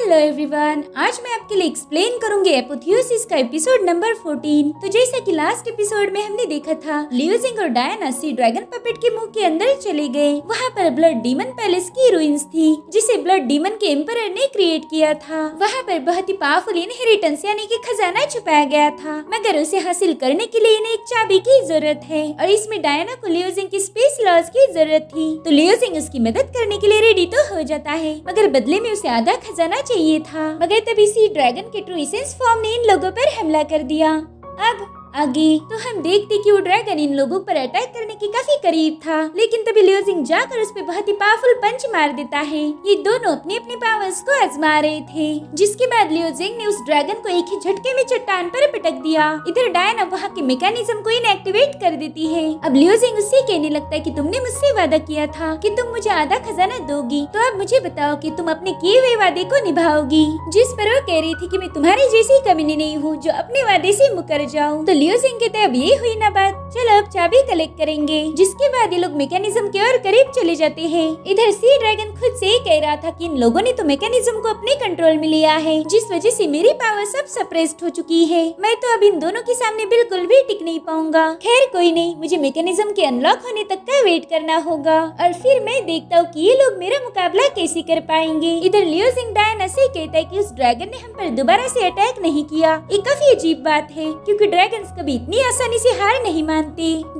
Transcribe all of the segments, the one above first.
Hello everyone, आज मैं आपके लिए एक्सप्लेन करूंगी एपोथियोसिस का एपिसोड नंबर 14। तो जैसा कि लास्ट एपिसोड में हमने देखा था, लियोजिंग और डायना सी ड्रैगन पपेट के मुंह के अंदर चले गए। वहाँ पर ब्लड डीमन पैलेस की रुइंस थी, जिसे ब्लड डीमन के एम्परर ने क्रिएट किया था। वहाँ पर बहुत ही पावरफुल इनहेरिटेंस यानी कि खजाना छुपाया गया था, मगर उसे हासिल करने के लिए इन्हें एक चाबी की जरूरत है और इसमें डायना को लियोजिंग की स्पेस लॉज की जरूरत थी। तो लियोजिंग उसकी मदद करने के लिए रेडी तो हो जाता है, मगर बदले में उसे आधा खजाना चाहिए था। मगर तभी सी ड्रैगन के ट्रू एसेंस फॉर्म ने इन लोगों पर हमला कर दिया। अब आगे तो हम देखते कि वो ड्रैगन इन लोगों पर अटैक करने के काफी करीब था, लेकिन तभी लियोजिंग जाकर उस पे बहुत ही पावरफुल पंच मार देता है। ये दोनों अपने अपने पावर्स को आजमा रहे थे, जिसके बाद लियोजिंग ने उस ड्रैगन को एक ही झटके में चट्टान पर पटक दिया। इधर डायना वहाँ के मैकेनिज्म को इनएक्टिवेट कर देती है। अब लियोजिंग उससे कहने लगता है कि तुमने मुझसे वादा किया था कि तुम मुझे आधा खजाना दोगी, तो अब मुझे बताओ कि तुम अपने किए हुए वादे को निभाओगी। जिस पर वो कह रही थी कि मैं तुम्हारी जैसी कमीनी नहीं हूँ जो अपने वादे से मुकर जाऊँ। तो लियोजिंग कहते अब ये हुई ना बात, चलो अब चाबी कलेक्ट करेंगे। जिसके बाद ये लोग मैकेनिज्म के और करीब चले जाते हैं। इधर सी ड्रैगन खुद से ही कह रहा था कि इन लोगों ने तो मैकेनिज्म को अपने कंट्रोल में लिया है, जिस वजह से मेरी पावर सब सप्रेस्ड हो चुकी है। मैं तो अब इन दोनों के सामने बिल्कुल भी टिक नहीं पाऊंगा। खैर कोई नहीं, मुझे मैकेनिज्म के अनलॉक होने तक का वेट करना होगा और फिर मैं देखता हूँ कि ये लोग मेरा मुकाबला कैसे कर पाएंगे। इधर लियोजिंग डायना से कहता है कि उस ड्रैगन ने हम पर दोबारा से अटैक नहीं किया। ये काफी अजीब बात है, क्योंकि ड्रैगन्स कभी इतनी आसानी से हार नहीं मानते।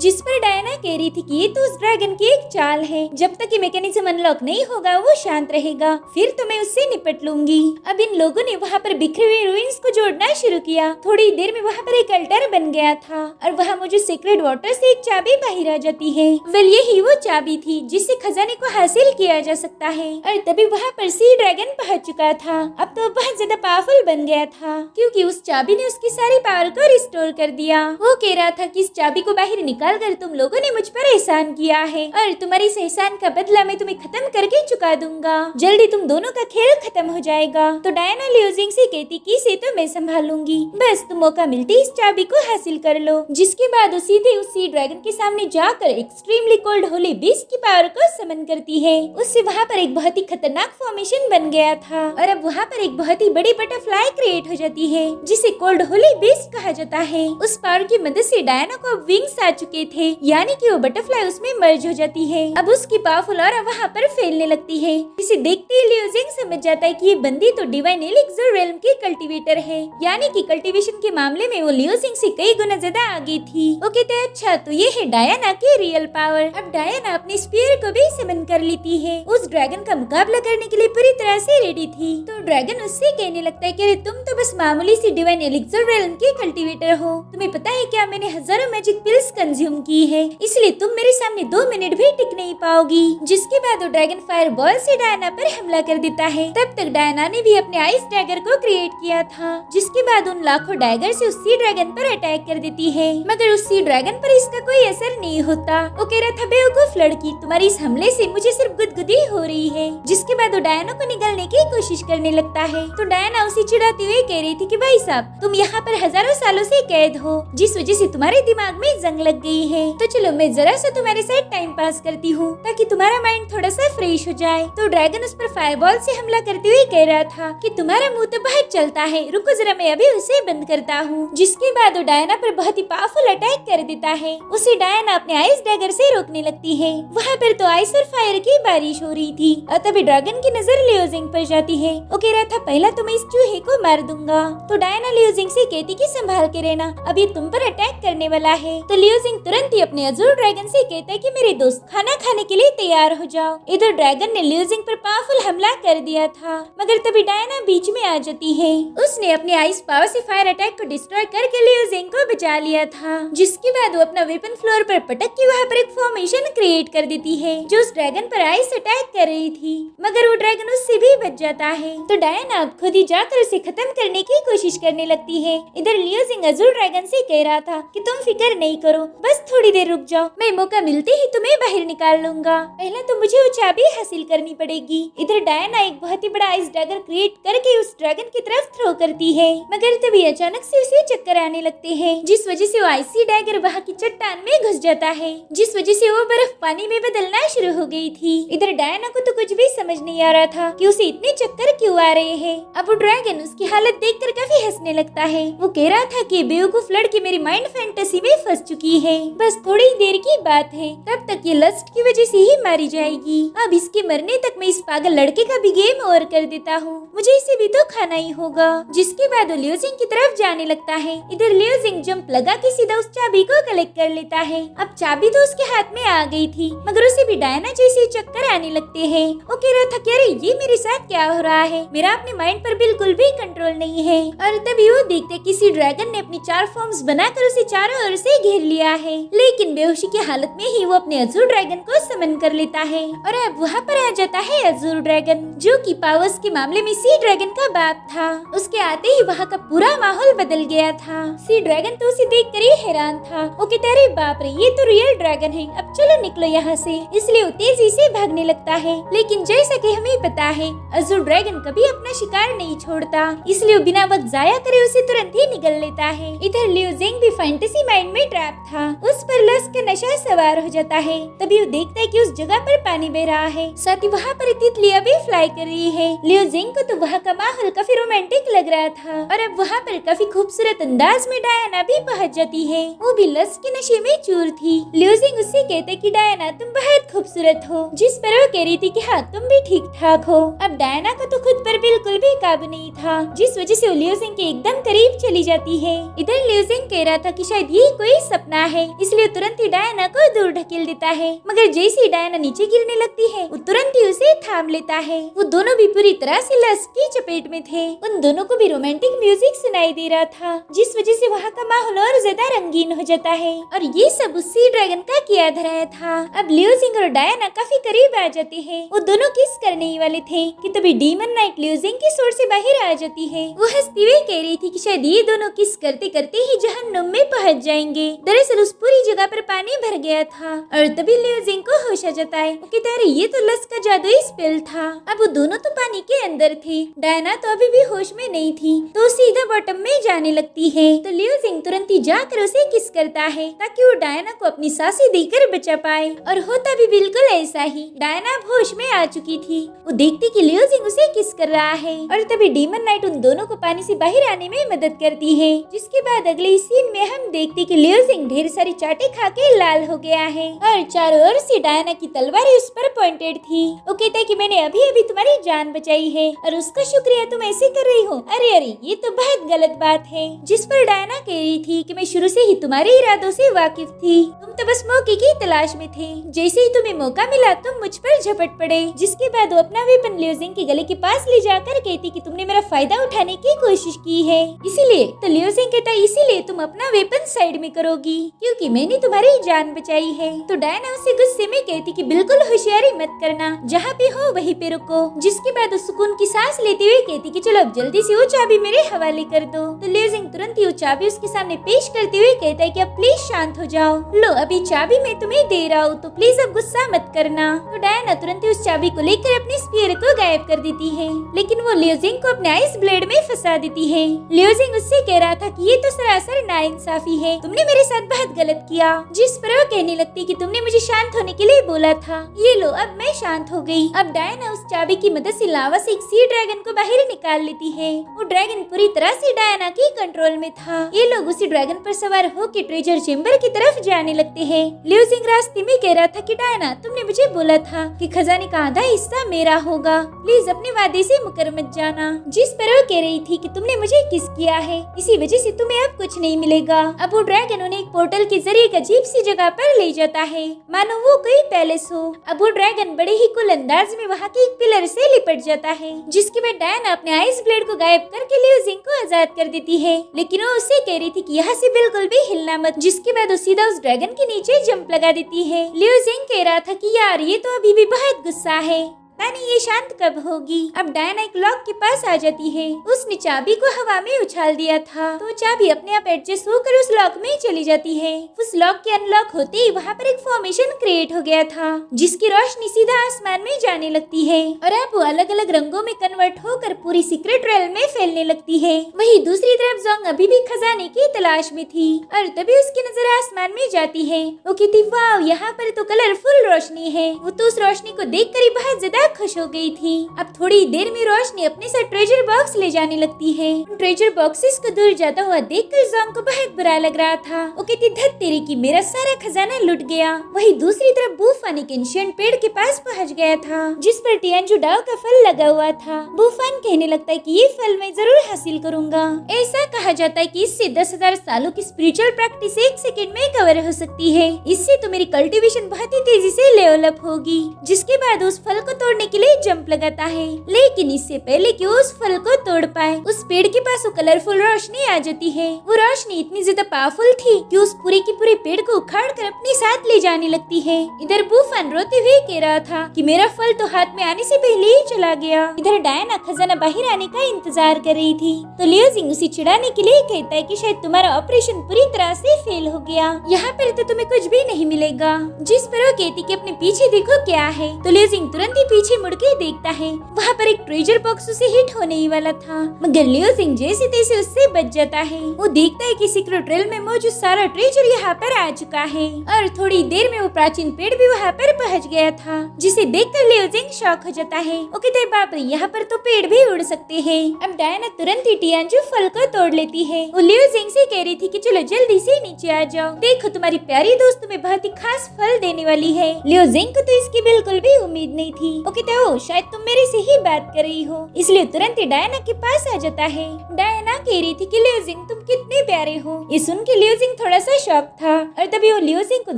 जिस पर डायना कह रही थी कि ये तो उस ड्रैगन की एक चाल है, जब तक ये मैकेनिज्म अनलॉक नहीं होगा वो शांत रहेगा, फिर तो मैं उससे निपट लूंगी। अब इन लोगों ने वहाँ पर बिखरे हुए रुइंस को जोड़ना शुरू किया। थोड़ी देर में वहाँ पर एक अल्टर बन गया था और वहाँ मुझे सीक्रेट वाटर से एक चाबी बाहर आ जाती है। वेल यही वो चाबी थी जिससे खजाने को हासिल किया जा सकता है। और तभी वहाँ पर सी ड्रैगन पहुँच चुका था। अब तो बहुत ज्यादा पावरफुल बन गया था, क्योंकि उस चाबी ने उसकी सारी पावर को रिस्टोर कर दिया। वो कह रहा था कि इस चाबी को बाहर निकाल कर तुम लोगों ने मुझ पर एहसान किया है और तुम्हारी इस एहसान का बदला मैं तुम्हें खत्म करके चुका दूंगा। जल्दी तुम दोनों का खेल खत्म हो जाएगा। तो डायना लियोजिंग से कहती कि इसे तो मैं संभालूंगी, बस तुम मौका मिलते इस चाबी को हासिल कर लो। जिसके बाद वो सीधे उस सी ड्रैगन के सामने जाकर एक्सट्रीमली कोल्ड होली बीस्ट की पावर को समन करती है। उससे वहाँ पर एक बहुत ही खतरनाक फॉर्मेशन बन गया था और अब वहाँ पर एक बहुत ही बड़ी बटरफ्लाई क्रिएट हो जाती है, जिसे कोल्ड होली बीस्ट कहा जाता है। उस पावर की मदद से डायना को विंग्स आ चुके थे, यानी कि वो बटरफ्लाई उसमें मर्ज हो जाती है। अब उसकी पावरफुल ऑरा वहाँ पर फैलने लगती है। इसे देखते ही लियोजिंग समझ जाता है कि ये बंदी तो डिवाइन एलिक्सर रेल्म की कल्टीवेटर है, यानी कि कल्टीवेशन के मामले में वो लियोजिंग से कई गुना ज्यादा आगे थी। वो कहते हैं अच्छा तो ये है डायना की रियल पावर। अब डायना अपने स्पीयर को भी समन कर लेती है। उस ड्रैगन का मुकाबला करने के लिए पूरी तरह से रेडी थी। तो ड्रैगन उससे कहने लगता है कि तुम तो बस मामूली सी डिवाइन एलिक्सर रेल्म की कल्टीवेटर हो। तुम्हें पता है क्या, मैंने हजारों मैजिक पिल्स कंज्यूम की है, इसलिए तुम मेरे सामने 2 मिनट भी टिक नहीं पाओगी। जिसके बाद वो ड्रैगन फायर बॉल से डायना पर हमला कर देता है। तब तक डायना ने भी अपने आइस डैगर को क्रिएट किया था। जिसके बाद उन लाखों डैगर से उस सी ड्रैगन पर अटैक कर देती है, मगर उस सी ड्रैगन पर इसका कोई असर नहीं होता। वो कह रहा था बेवकूफ लड़की, तुम्हारी इस हमले से मुझे सिर्फ गुदगुदी हो रही है। जिसके बाद वो डायना को निगलने की कोशिश करने लगता है। तो डायना उसे चिढ़ाते हुए कह रही थी कि भाई साहब तुम यहाँ पर हजारों सालों से कैद हो, जिस वजह से तुम्हारे दिमाग में जंग लग गई है। तो चलो मैं जरा सा तुम्हारे साथ टाइम पास करती हूँ ताकि तुम्हारा माइंड थोड़ा सा फ्रेश हो जाए। तो ड्रैगन उस पर फायरबॉल से हमला करते हुए कह रहा था कि तुम्हारा मुंह तो बहुत चलता है, रुको जरा मैं अभी उसे बंद करता हूँ। जिसके बाद वो डायना पर बहुत ही पावरफुल अटैक कर देता है। उसे डायना अपने आइस डैगर से रोकने लगती है। वहाँ पर तो आइस और फायर की बारिश हो रही थी और तभी ड्रैगन की नजर लियोजिंग पर जाती है। वो कह रहा था पहला तो मैं इस चूहे को मार दूंगा। तो डायना लियोजिंग से कहती कि संभाल के रहना, अभी तुम पर अटैक करने वाला है। तो लियोजिंग तुरंत ही अपने अजूर ड्रैगन से कहता है कि मेरे दोस्त खाना खाने के लिए तैयार हो जाओ। इधर ड्रैगन ने लियोजिंग पर पावरफुल हमला कर दिया था, मगर तभी डायना बीच में आ जाती है। उसने अपने आइस पावर से फायर अटैक को डिस्ट्रॉय करके लियोजिंग को बचा लिया था। जिसके बाद वो अपना वेपन फ्लोर पर पटक के वहाँ पर एक फॉर्मेशन क्रिएट कर देती है जो उस ड्रैगन पर आइस अटैक कर रही थी, मगर वो ड्रैगन उससे भी बच जाता है। तो डायना अब खुद ही जाकर उसे खत्म करने की कोशिश करने लगती है। इधर लियोजिंग अजूर ड्रैगन से कह रहा था कि तुम फिक्र नहीं करो, बस थोड़ी देर रुक जाओ, मैं मौका मिलते ही तुम्हें बाहर निकाल लूंगा। पहले तो मुझे वो चाबी हासिल करनी पड़ेगी। इधर डायना एक बहुत ही बड़ा आइस डैगर क्रिएट करके उस ड्रैगन की तरफ थ्रो करती है, मगर तभी अचानक से उसे चक्कर आने लगते हैं, जिस वजह से वो आइसी डैगर वहाँ की चट्टान में घुस जाता है, जिस वजह से वो बर्फ पानी में बदलना शुरू हो गई थी। इधर डायना को तो कुछ भी समझ नहीं आ रहा था कि उसे इतने चक्कर कर क्यों आ रहे हैं। अब वो ड्रैगन उसकी हालत देखकर काफी हंसने लगता है। वो कह रहा था कि बेवकूफ लड़की मेरी माइंड फैंटेसी में फंस चुकी है, बस थोड़ी देर की बात है, तब तक ये लस्ट की वजह से ही मारी जाएगी। अब इसके मरने तक मैं इस पागल लड़के का भी गेम ओवर कर देता हूँ, मुझे इसे भी तो खाना ही होगा। जिसके बाद वो लियो जिंग की तरफ जाने लगता है। इधर लियो जिंग जंप लगा के सीधा उस चाबी को कलेक्ट कर लेता है। अब चाबी तो उसके हाथ में आ गई थी, मगर उसे भी डायना जैसे चक्कर आने लगते हैं। वो कह रहा था कि अरे ये मेरे साथ क्या हो रहा है, मेरा अपने माइंड पर बिल्कुल भी कंट्रोल नहीं है। और तभी वो देखते किसी ड्रैगन ने अपनी 4 फॉर्म्स बनाकर उसे चारों ओर से घेर लिया है, लेकिन बेहोशी की हालत में ही वो अपने अजूर ड्रैगन को समन कर लेता है। और अब वहाँ पर आ जाता है अजूर ड्रैगन, जो कि पावर्स के मामले में सी ड्रैगन का बाप था। उसके आते ही वहाँ का पूरा माहौल बदल गया था। सी ड्रैगन तो उसे देख कर ही हैरान था। वो कहता है बाप रे, ये तो रियल ड्रैगन है, अब चलो निकलो यहाँ से। इसलिए वो तेजी से भागने लगता है, लेकिन जैसा कि हमें पता है अजूर ड्रैगन कभी अपना शिकार नहीं छोड़ता, इसलिए वो बिना वक्त जाया करे उसे तुरंत ही निगल लेता है। इधर लियो जिंग भी फैंटेसी माइंड में ट्रैप था, उस पर लस्ट का नशा सवार हो जाता है। तभी वो देखता है कि उस जगह पर पानी बह रहा है, साथ ही वहाँ पर तितलियां भी फ्लाई कर रही है। लियो जिंग को तो वहाँ का माहौल काफी रोमांटिक लग रहा था। और अब वहाँ पर काफी खूबसूरत अंदाज में डायना भी पहुँच जाती है, वो भी लस्ट के नशे में चूर थी। लियो जिंग उससे कहते कि डायना तुम बहुत खूबसूरत हो, जिस पर वो कह रही थी कि हाँ तुम भी ठीक ठाक हो। अब डायना को तो खुद पर बिल्कुल भी काबू नहीं था, जिस वजह से वो लियो जिंग के एकदम करीब चली जाती है। इधर लियो जिंग कह रहा था कि शायद ये कोई सपना है, इसलिए तुरंत ही डायना को दूर ढकेल देता है। मगर जैसे ही डायना नीचे गिरने लगती है, वो तुरंत ही उसे थाम लेता है। वो दोनों भी पूरी तरह से लस्ट की चपेट में थे। उन दोनों को भी रोमांटिक म्यूजिक सुनाई दे रहा था, जिस वजह से वहाँ का माहौल और ज्यादा रंगीन हो जाता है। और ये सब उस सी ड्रैगन का किया धराया था। अब लियो जिंग और डायना काफी करीब आ जाते हैं। वो दोनों किस करने ही वाले थे कि तभी डीमन नाइट लियो जिंग की सोर से बाहर आ जाती है। वो हंसती हुई कह रही थी कि शायद ये दोनों किस करते करते ही जहन्नुम में पहुंच जाएंगे। दरअसल उस पूरी जगह पर पानी भर गया था। और तभी लियो जिंग को होश आ जाता है। वो कहता है ये तो लस्ट का जादुई स्पेल था। अब वो दोनों तो पानी के अंदर थे, डायना तो अभी भी होश में नहीं थी, तो सीधा बॉटम में जाने लगती है। तो लियो जिंग तुरंत ही जाकर उसे किस करता है, ताकि वो डायना को अपनी सांसें देकर बचा पाए। और होता भी बिल्कुल ऐसा ही। डायना होश में आ चुकी थी। वो देखती कि लियो जिंग उसे किस कर रहा है। और तभी डीमन नाइट उन दोनों को पानी से बाहर आने में मदद करती है। जिसके बाद अगले सीन में हम देखते कि लियो जिंग ढेर सारी चाटे खा के लाल हो गया है और चारों ओर से डायना की तलवार उस पर पॉइंटेड थी। वो कहता है कि मैंने अभी अभी तुम्हारी जान बचाई है और उसका शुक्रिया तुम ऐसे कर रही हो। अरे अरे ये तो बहुत गलत बात है। जिस पर डायना कह रही थी कि मैं शुरू से ही तुम्हारे इरादों से वाकिफ थी, तुम तो बस मौके की तलाश में थे, जैसे ही तुम्हें मौका मिला तुम मुझ पर झपट पड़े। जिसके बाद वो अपना वेपन लियो जिंग के गले के पास ले जाकर कहती कि तुमने मेरा फायदा उठाने की कोशिश की है, इसीलिए। तो लियो जिंग कहता है इसीलिए तुम अपना वेपन साइड में करोगी, क्योंकि मैंने तुम्हारी जान बचाई है। तो डायना उसे गुस्से में कहती कि बिल्कुल होशियारी मत करना, जहाँ पे हो वहीं पे रुको। जिसके बाद वो सुकून की सांस लेते हुए कहती कि चलो अब जल्दी से वो चाबी मेरे हवाले कर दो। तो लियो जिंग तुरंत ही वो चाबी उसके सामने पेश करते हुए कहता है कि अब प्लीज शांत हो जाओ, लो अभी चाबी मैं तुम्हें दे रहा हूँ, तो प्लीज अब गुस्सा मत करना। तो डायना तुरंत ही उस चाबी को लेकर अपने स्पीयर को गायब कर देती है, लेकिन वो लियो जिंग को अपने आइस ब्लेड में फंसा देती है। लियो जिंग उससे कह रहा था कि ये तो सरासर नाइंसाफी है, तुमने मेरे साथ बहुत गलत किया। जिस पर वो कहने लगती कि तुमने मुझे शांत होने के लिए बोला था, ये लो अब मैं शांत हो गई। अब डायना उस चाबी की मदद से लावा से एक सी ड्रैगन को बाहर निकाल लेती है। वो ड्रैगन पूरी तरह से डायना के कंट्रोल में था। ये लोग उसी ड्रैगन पर सवार होकर ट्रेजर चेम्बर की तरफ जाने लगते हैं। लियो जिंग रास्ते में कह रहा था कि डायना तुमने मुझे बोला था कि खजाने का आधा हिस्सा मेरा होगा, प्लीज अपने वादे से मुकर मत जाना। जिस पर वो कह रही थी कि तुमने मुझे किस किया है, इसी वजह से तुम्हें अब कुछ नहीं मिलेगा। अब वो ड्रैगन उन्हें एक पोर्टल के जरिए एक अजीब सी जगह पर ले जाता है, मानो वो कोई पैलेस हो। अब वो ड्रैगन बड़े ही कुल अंदाज में वहाँ के एक पिलर से लिपट जाता है, जिसके बाद डायना अपने आइस ब्लेड को गायब करके लियो जिंग को आजाद कर देती है। लेकिन वो उससे कह रही थी कि यहाँ से बिल्कुल भी हिलना मत। जिसके बाद वो सीधा उस ड्रैगन के नीचे जंप लगा देती है। लियो जिंग कह रहा था कि यार ये तो अभी भी बहुत गुस्सा है, नहीं ये शांत कब होगी। अब डायना एक लॉक के पास आ जाती है। उसने चाबी को हवा में उछाल दिया था, तो चाबी अपने आप एडजस्ट होकर उस लॉक में चली जाती है। उस लॉक के अनलॉक होते ही वहाँ पर एक फॉर्मेशन क्रिएट हो गया था, जिसकी रोशनी सीधा आसमान में जाने लगती है और अब वो अलग अलग रंगों में कन्वर्ट होकर पूरी सीक्रेट रेल में फैलने लगती है। वही दूसरी तरफ जोंग अभी भी खजाने की तलाश में थी और तभी उसकी नजर आसमान में जाती है। वो कहती वाह यहाँ पर तो कलरफुल रोशनी है। वो तो उस रोशनी को देख कर ही बहुत ज्यादा खुश हो गई थी। अब थोड़ी देर में रोशनी अपने साथ ट्रेजर बॉक्स ले जाने लगती है। ट्रेजर बॉक्सेस को दूर जाता हुआ देखकर जोंग को बहुत बुरा लग रहा था। वो कहती धत तेरे की मेरा सारा खजाना लुट गया। वही दूसरी तरफ बूफान एक एंशिएंट पेड़ के पास पहुंच गया था जिस पर टियानजू डाओ का फल लगा हुआ था। बूफान कहने लगता है कि ये फल मैं जरूर हासिल करूंगा। ऐसा कहा जाता है कि इससे 10,000 सालों की स्पिरिचुअल प्रैक्टिस 1 सेकंड में कवर हो सकती है। इससे तो मेरी कल्टीवेशन बहुत ही तेजी से लेवल अप होगी। जिसके बाद उस फल को तोड़ने के लिए जंप लगाता है, लेकिन इससे पहले कि उस फल को तोड़ पाए उस पेड़ के पास वो कलरफुल रोशनी आ जाती है। वो रोशनी इतनी ज्यादा पावरफुल थी कि उस पूरे के पूरे पेड़ को उखाड़ कर अपने साथ ले जाने लगती है। इधर बूफान रोते हुए कह रहा था कि मेरा फल तो हाथ में आने से पहले ही चला गया। इधर डायना खजाना बाहर आने का इंतजार कर रही थी तो लियो जिंग उसे चिढ़ाने के लिए कहता है कि शायद तुम्हारा ऑपरेशन पूरी तरह से फेल हो गया, यहाँ पर तो तुम्हें कुछ भी नहीं मिलेगा। जिस पर वो कहती कि अपने पीछे देखो क्या है, तो लियो जिंग तुरंत ही पीछे मुड़ के देखता है। वहाँ पर एक ट्रेजर बॉक्स उसे हिट होने ही वाला था, मगर लियो जिंग जैसे तैसे उससे बच जाता है। वो देखता है कि सीक्रेट रेल में मौजूद सारा ट्रेजर यहाँ पर आ चुका है और थोड़ी देर में वो प्राचीन पेड़ भी वहाँ पर पहुँच गया था, जिसे देखकर लियो जिंग शॉक हो जाता है। वो कहता है बाप रे, यहाँ पर तो पेड़ भी उड़ सकते हैं। अब डायना तुरंत ही टियानजू फल को तोड़ लेती है। वो लियो जिंग से कह रही थी कि चलो जल्दी से नीचे आ जाओ, देखो तुम्हारी प्यारी दोस्त तुम्हें बहुत ही खास फल देने वाली है। लियो जिंग को तो इसकी बिल्कुल भी उम्मीद नहीं थी। वो कहता है शायद तुम मेरे से ही बात कर रही हो, इसलिए तुरंत ही डायना के पास आ जाता है। डायना कह रही थी कि लियो जिंग तुम कितने प्यारे हो। ये सुन के लियो जिंग थोड़ा सा शॉक था और तभी वो लियो जिंग को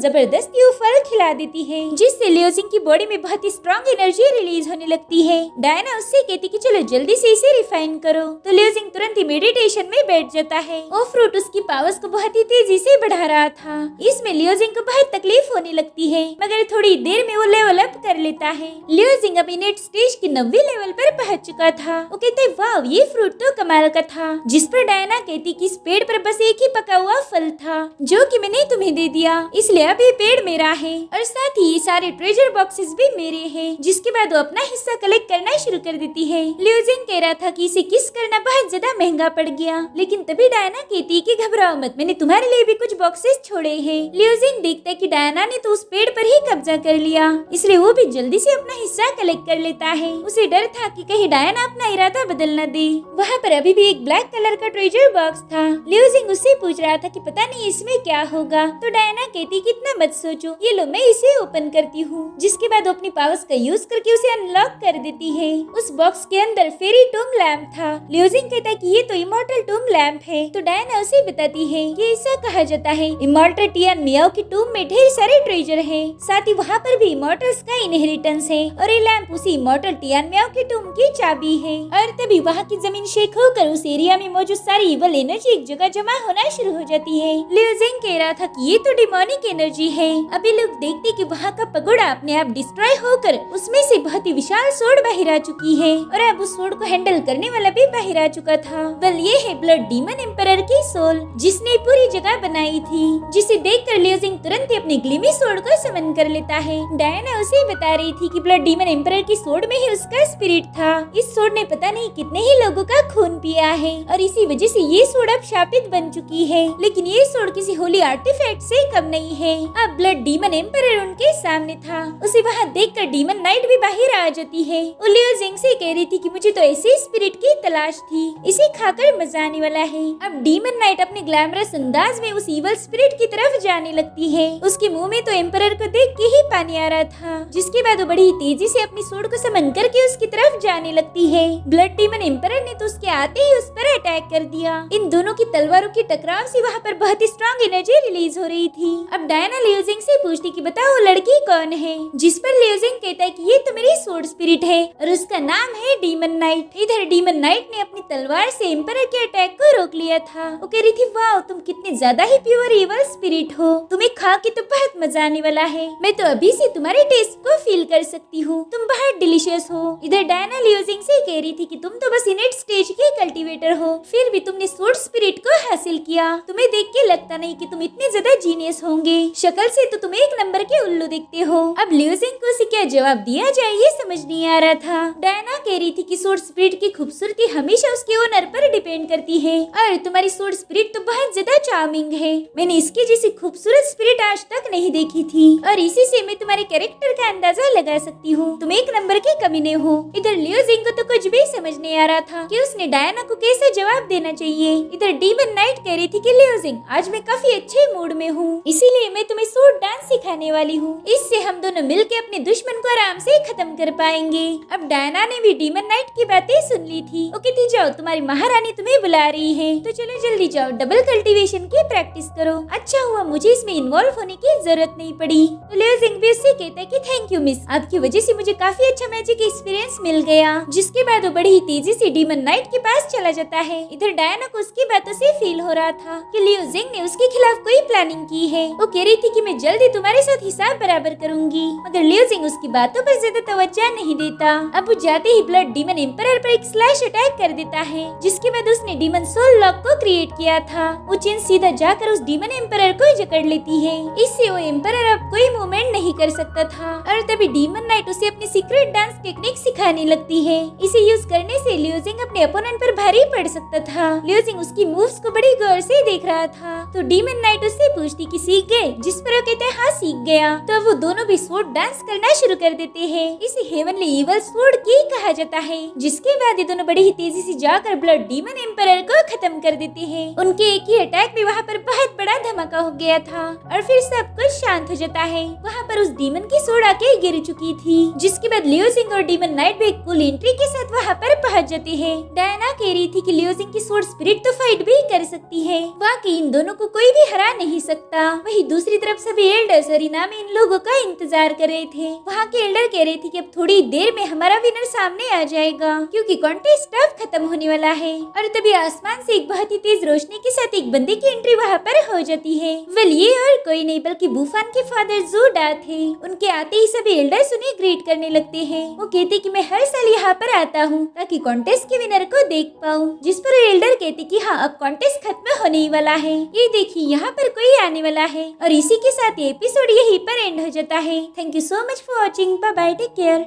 जबरदस्ती वो फल खिला देती है, जिससे लियो जिंग की बॉडी में बहुत ही स्ट्रॉन्ग एनर्जी रिलीज होने लगती है। डायना उससे कहती कि चलो जल्दी से इसे रिफाइन करो, तो लियो जिंग तुरंत ही मेडिटेशन में बैठ जाता है। वो फ्रूट उसकी पावर्स को बहुत ही तेजी से बढ़ा रहा था। इसमें लियो जिंग को बहुत तकलीफ होने लगती है, मगर थोड़ी देर में वो लेवल अप कर लेता है। लियो जिंग अभी नेट स्टेज की 90 लेवल पर पहुंच चुका था। वो कहते हैं वाह ये फ्रूट तो कमाल का था। जिस पर डायना कहती कि इस पेड़ पर बस एक ही पका हुआ फल था जो कि मैंने तुम्हें दे दिया, इसलिए अब ये पेड़ मेरा है और साथ ही ये सारे ट्रेजर बॉक्सेस भी मेरे हैं। जिसके बाद वो अपना हिस्सा कलेक्ट करना शुरू कर देती है। लियो जिंग कह रहा था कि इसे किस करना बहुत ज्यादा महंगा पड़ गया, लेकिन तभी डायना कहती कि घबराओ मत, मैंने तुम्हारे लिए भी कुछ बॉक्सेस छोड़े हैं। लियो जिंग देखता है कि डायना ने तो उस पेड़ पर ही कब्जा कर लिया, इसलिए वो भी जल्दी से अपना हिस्सा कलेक्ट कर लेता है। उसे डर था कि कहीं डायना अपना इरादा बदल न दे। वहाँ पर अभी भी एक ब्लैक कलर का ट्रेजर बॉक्स था। लियो जिंग उससे पूछ रहा था कि पता नहीं इसमें क्या होगा, तो डायना कहती कि इतना मत सोचो, ये लो मैं इसे ओपन करती हूँ। जिसके बाद वो अपनी पावर्स का यूज करके उसे अनलॉक कर देती है। उस बॉक्स के अंदर फेरी टूम लैम्प था। लियो जिंग कहता है कि ये तो इमॉर्टल टूम लैम्प है, तो डायना उसे बताती है कि ऐसा कहा जाता है इमॉर्टल टियान मियाओ की टूम में ढेर सारे ट्रेजर है, साथ ही वहाँ पर भी इमॉर्टल्स का इनहेरिटेंस है और ये लैम्प उसी इमॉर्टल टियान मियाओ की टूम की चाबी है। और तभी वहाँ की जमीन शेक होकर उस एरिया में मौजूद सारी इवल एनर्जी एक जगह जमा होना शुरू हो जाती है। लियो जिंग कह रहा था कि ये तो डिमोनिक एनर्जी है। अभी लोग देखते कि वहाँ का पगोड़ा अपने आप डिस्ट्रॉय होकर उसमें से बहुत ही विशाल सोड बाहर आ चुकी है और अब उस सोड को हैंडल करने वाला भी बाहर आ चुका था। वेल ये है ब्लड डीमन एम्परर की सोल, जिसने पूरी जगह बनाई थी। जिसे देखकर लियो जिंग तुरंत ही अपने ग्लिमी सोड को समन कर लेता है। डायना उसे बता रही थी कि ब्लड डीमन एम्परर की सोड में ही उसका स्पिरिट था। इस सोड ने पता नहीं कितने ही लोगों का खून पिया है और इसी वजह से ये सोड अब शापित बन चुकी है, लेकिन ये सोड किसी होली आर्टिफैक्ट से कम नहीं है। अब ब्लड डीमन एम्परर उनके सामने था। उसे वहाँ देखकर डीमन नाइट भी बाहर आ जाती है। वो लियो जिंग से कह रही थी कि मुझे तो ऐसे स्पिरिट की तलाश थी, इसे खाकर मजा आने वाला है। अब डीमन नाइट अपने ग्लैमरस अंदाज में उस इवल स्पिरिट की तरफ जाने लगती है। उसके मुंह में तो एम्परर को देख के ही पानी आ रहा था, जिसके बाद वो बड़ी तेजी से अपनी सोड को समन करके उसकी तरफ जाने लगती है। ब्लड डीमन एम्परर ने तो उसके आते ही उस पर अटैक कर दिया। इन दोनों की तलवारों की टकराव से वहाँ पर बहुत ही स्ट्रॉन्ग एनर्जी रिलीज हो रही थी। अब डायना लियो जिंग से पूछती कि बताओ वो लड़की कौन है, जिस पर लियो जिंग कहता है कि ये तो मेरी सोड स्पिरिट है और उसका नाम है डीमन नाइट। इधर डीमन नाइट ने अपनी तलवार से एम्परर के अटैक को रोक लिया था। वो कह रही थी वाह तुम कितने ज्यादा ही प्योर इवल स्पिरिट हो, तुम्हें खा के तो बहुत मजा आने वाला है। मैं तो अभी से तुम्हारे टेस्ट को फील कर सकती हूँ, तुम बहुत डिलीशियस हो। इधर डायना लियो जिंग से कह रही थी कि तुम तो बस इनेट स्टेज के कल्टीवेटर हो, फिर भी तुमने सोड स्पिरिट स्पिरिट को हासिल किया। तुम्हें देख के लगता नहीं कि तुम इतने ज्यादा जीनियस होंगे। शक्ल से तो तुम एक नंबर के उल्लू दिखते हो। अब लियोजिंग को उसे क्या जवाब दिया जाए ये समझ नहीं आ रहा था। डायना कह रही थी कि सोर्ड स्पिरिट की खूबसूरती हमेशा उसके ओनर पर डिपेंड करती है और तुम्हारी सोर्ड स्पिरिट तो बहुत ज्यादा चार्मिंग है। मैंने इसके जैसी खूबसूरत स्पिरिट आज तक नहीं देखी थी और इसी से मैं तुम्हारे कैरेक्टर का अंदाजा लगा सकती हूँ। तुम एक नंबर के कमीने हो। इधर लियोजिंग को तो कुछ भी समझ नहीं आ रहा था कि उसने डायना को कैसे जवाब देना चाहिए। इधर डीमन नाइट कह रही थी कि लियोजिंग आज मैं काफी अच्छे मूड में हूँ, इसीलिए मैं तुम्हें सोर्ड डांस सिखाने वाली हूँ। इससे हम दोनों मिलकर अपने दुश्मन को आराम से खत्म कर पाएंगे। अब डायना ने भी डीमन नाइट की बातें सुन ली थी। वो कहती जाओ तुम्हारी महारानी तुम्हें बुला रही है, तो चलो जल्दी जाओ डबल कल्टीवेशन की प्रैक्टिस करो। अच्छा हुआ मुझे इसमें इन्वॉल्व होने की जरूरत नहीं पड़ी। तो लियोजिंग भी उससे कहता है कि थैंक यू मिस, आपकी वजह से मुझे काफी अच्छा मैजिक एक्सपीरियंस मिल गया। जिसके बाद वो बड़ी ही तेजी से डीमन नाइट के पास चला जाता है। इधर डायना को उसकी बातों से फील हो रहा था कि लियोजिंग ने उसके खिलाफ कोई प्लानिंग की है। वो कह रही थी कि मैं जल्दी तुम्हारे साथ हिसाब बराबर करूंगी, मगर लियोजिंग उसकी बातों पर ज्यादा तवज्जो नहीं देता। अब वो जाते ही ब्लड डीमन एम्परर पर एक स्लैश अटैक कर देता है, जिसके बाद उसने डीमन सोल लॉक को क्रिएट किया था। वो चेन सीधा जाकर उस डीमन एम्परर को जकड़ लेती है। इससे वो एम्परर अब कोई मूवमेंट नहीं कर सकता था और तभी डीमन नाइट उसे अपनी सीक्रेट डांस टेक्निक सिखाने लगती है। इसे यूज करने से लियोजिंग अपने अपोनेंट पर भारी पड़ सकता था। लियोजिंग उसकी मूव्स को बड़ी गौर से देख रहा था। तो डीमन नाइट उससे पूछती कि सीख गए, जिस पर वो कहते हैं हाँ सीख गया। तो वो दोनों भी स्वॉर्ड डांस करना शुरू कर देते हैं। इसे हेवनली इवल स्वॉर्ड की कहा जाता है। जिसके बाद ये दोनों बड़ी ही तेजी से जाकर ब्लड डीमन एम्परर को खत्म कर देते हैं। उनके एक ही अटैक में वहाँ पर बहुत बड़ा धमाका हो गया था और फिर सब कुछ शांत हो जाता है। वहाँ पर उस डीमन की सोड आके गिर चुकी थी। जिसके बाद लियोजिंग और डीमन नाइट भी एक कूल एंट्री के साथ वहाँ पर पहुँच जाते हैं। डायना कह रही थी कि लियोजिंग की सोड स्पिरिट तो फाइट भी कर सकती है, बाकी इन दोनों को कोई भी हरा नहीं सकता। वही दूसरी तरफ सभी एल्डर्स और इनामी इन लोगों का इंतजार कर रहे थे। वहाँ के एल्डर कह रहे थे कि अब थोड़ी देर में हमारा विनर सामने आ जाएगा, क्योंकि कॉन्टेस्ट अब खत्म होने वाला है। और तभी आसमान से एक बहुत ही तेज रोशनी के साथ एक बंदे की एंट्री वहाँ पर हो जाती है। वेल ये और कोई नहीं बल्कि बूफान के फादर जूडा थे। उनके आते ही सभी एल्डर्स उन्हें ग्रीट करने लगते हैं। वो कहते कि मैं हर साल यहाँ पर आता हूँ ताकि कॉन्टेस्ट के विनर को देख पाऊँ। जिस पर एल्डर कहते कि हाँ अब कॉन्टेस्ट खत्म होने ही वाला है, ये देखिए यहाँ पर कोई आने वाला है। और इसी के साथ ये एपिसोड यहीं पर एंड हो जाता है। Thank you so much for watching. Bye bye, take care.